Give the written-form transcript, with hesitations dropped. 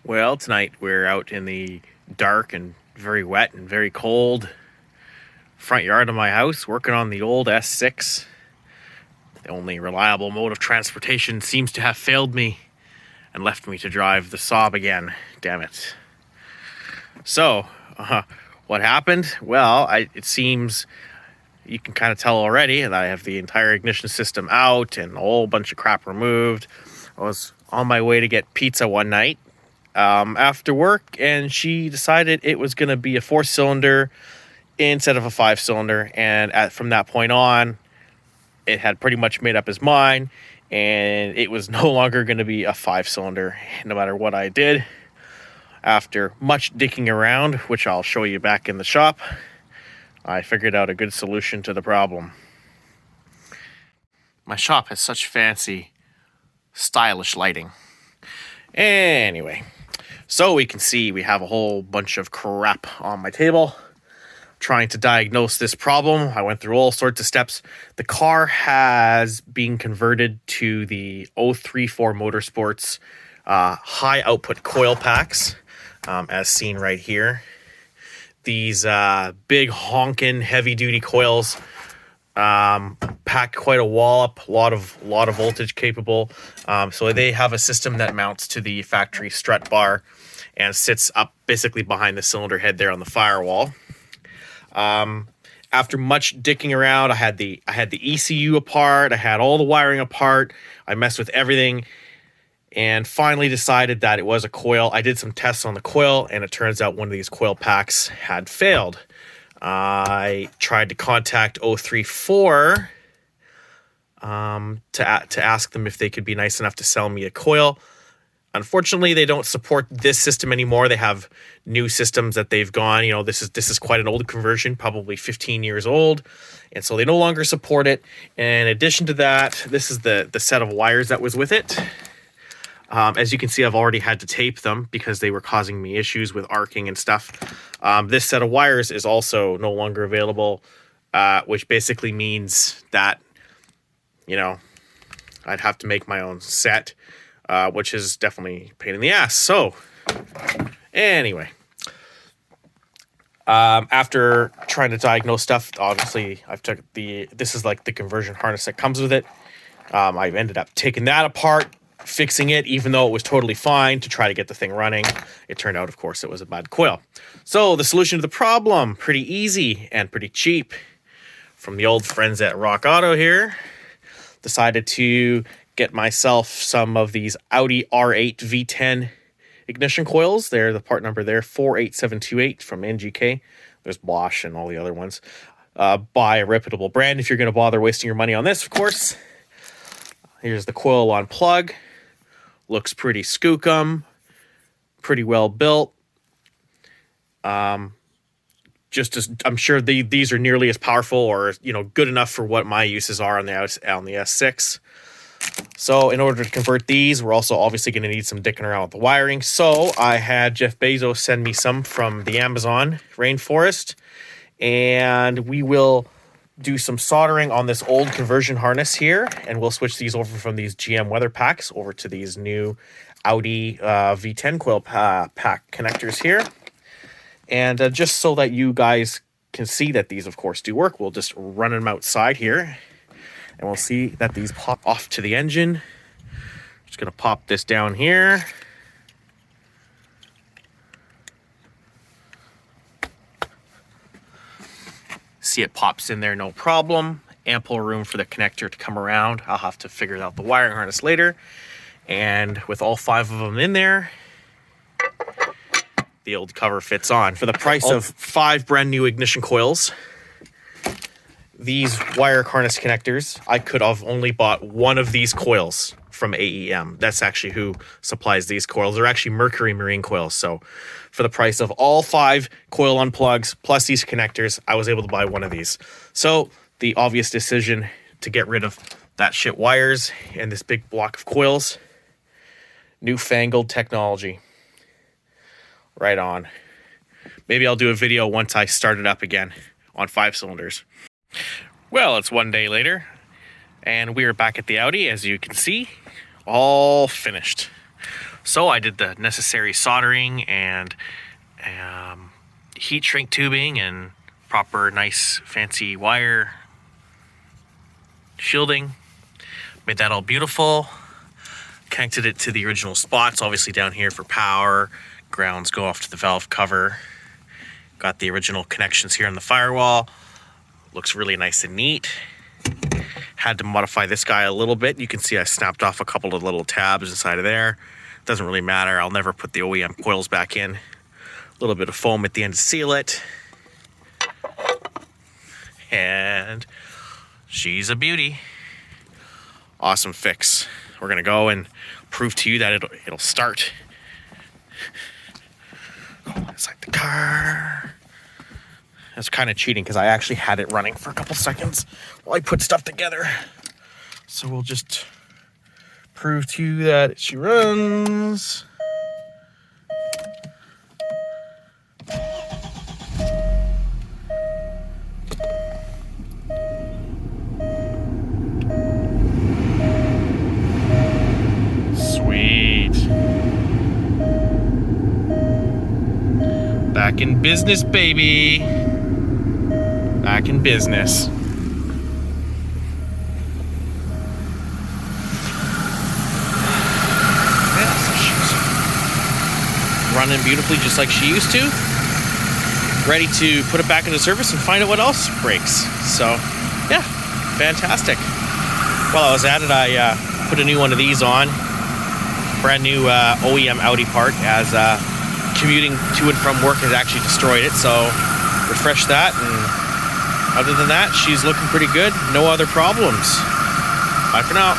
Well, tonight we're out in the dark and very wet and very cold front yard of my house working on the old S6. The only reliable mode of transportation seems to have failed me and left me to drive the Saab again. Damn it. So, what happened? Well, it seems you can kind of tell already that I have the entire ignition system out and a whole bunch of crap removed. I was on my way to get pizza one night after work, and she decided it was going to be a 4-cylinder instead of a 5-cylinder. And from that point on, it had pretty much made up its mind, and it was no longer going to be a 5-cylinder, no matter what I did. After much dicking around, which I'll show you back in the shop, I figured out a good solution to the problem. My shop has such fancy, stylish lighting. Anyway, so we can see we have a whole bunch of crap on my table. Trying to diagnose this problem, I went through all sorts of steps. The car has been converted to the 034 Motorsports high output coil packs, as seen right here. These big honking heavy duty coils pack quite a wallop, a lot of voltage capable. So they have a system that mounts to the factory strut bar and sits up basically behind the cylinder head there on the firewall. After much dicking around, I had the ECU apart, I had all the wiring apart, I messed with everything, and finally decided that it was a coil. I did some tests on the coil, and it turns out one of these coil packs had failed. I tried to contact 034 to ask them if they could be nice enough to sell me a coil. Unfortunately, they don't support this system anymore. They have new systems that they've gone. You know, this is quite an old conversion, probably 15 years old, and so they no longer support it. And in addition to that, this is the set of wires that was with it. As you can see, I've already had to tape them because they were causing me issues with arcing and stuff. This set of wires is also no longer available, which basically means that, you know, I'd have to make my own set, which is definitely a pain in the ass. So, anyway, after trying to diagnose stuff, obviously I've took this is like the conversion harness that comes with it. I've ended up taking that apart, fixing it, even though it was totally fine, to try to get the thing running. It turned out, of course, it was a bad coil. So the solution to the problem, pretty easy and pretty cheap. From the old friends at Rock Auto here, decided to get myself some of these Audi R8 V10 ignition coils. They're the part number there, 48728 from NGK. There's Bosch and all the other ones. Buy a reputable brand if you're going to bother wasting your money on this, of course. Here's the coil on plug. Looks pretty skookum, pretty well built. Just as I'm sure these are nearly as powerful, or good enough for what my uses are on the S6. So in order to convert these, we're also obviously going to need some dicking around with the wiring. So I had Jeff Bezos send me some from the Amazon rainforest, and we will do some soldering on this old conversion harness here, and we'll switch these over from these GM weather packs over to these new Audi V10 coil pack connectors here. And just so that you guys can see that these, of course, do work, we'll just run them outside here, and we'll see that these pop off to the engine. Just going to pop this down here. See, it pops in there, no problem. Ample room for the connector to come around. I'll have to figure out the wiring harness later. And with all 5 of them in there, the old cover fits on. For the price of 5 brand new ignition coils, these wire harness connectors, I could have only bought one of these coils from AEM. That's actually who supplies these coils. They're actually Mercury Marine coils. So for the price of all 5 coil unplugs plus these connectors, I was able to buy one of these. So the obvious decision to get rid of that shit wires and this big block of coils, newfangled technology. Right on. Maybe I'll do a video once I start it up again on 5 cylinders. Well, it's one day later, and we are back at the Audi, as you can see, all finished. So I did the necessary soldering and heat shrink tubing and proper nice fancy wire shielding. Made that all beautiful. Connected it to the original spots, obviously down here for power. Grounds go off to the valve cover. Got the original connections here on the firewall. Looks really nice and neat. Had to modify this guy a little bit. You can see I snapped off a couple of little tabs inside of there. Doesn't really matter. I'll never put the OEM coils back in. A little bit of foam at the end to seal it. And she's a beauty. Awesome fix. We're gonna go and prove to you that it'll start. Inside the car. That's kind of cheating because I actually had it running for a couple seconds while I put stuff together. So we'll just prove to you that she runs. Sweet. Back in business, baby. Back in business. Yeah, so she's running beautifully just like she used to. Ready to put it back into service and find out what else breaks. So, yeah, fantastic. While I was at it, I put a new one of these on. Brand new OEM Audi part, as commuting to and from work has actually destroyed it. So, refresh that, and other than that, she's looking pretty good. No other problems. Bye for now.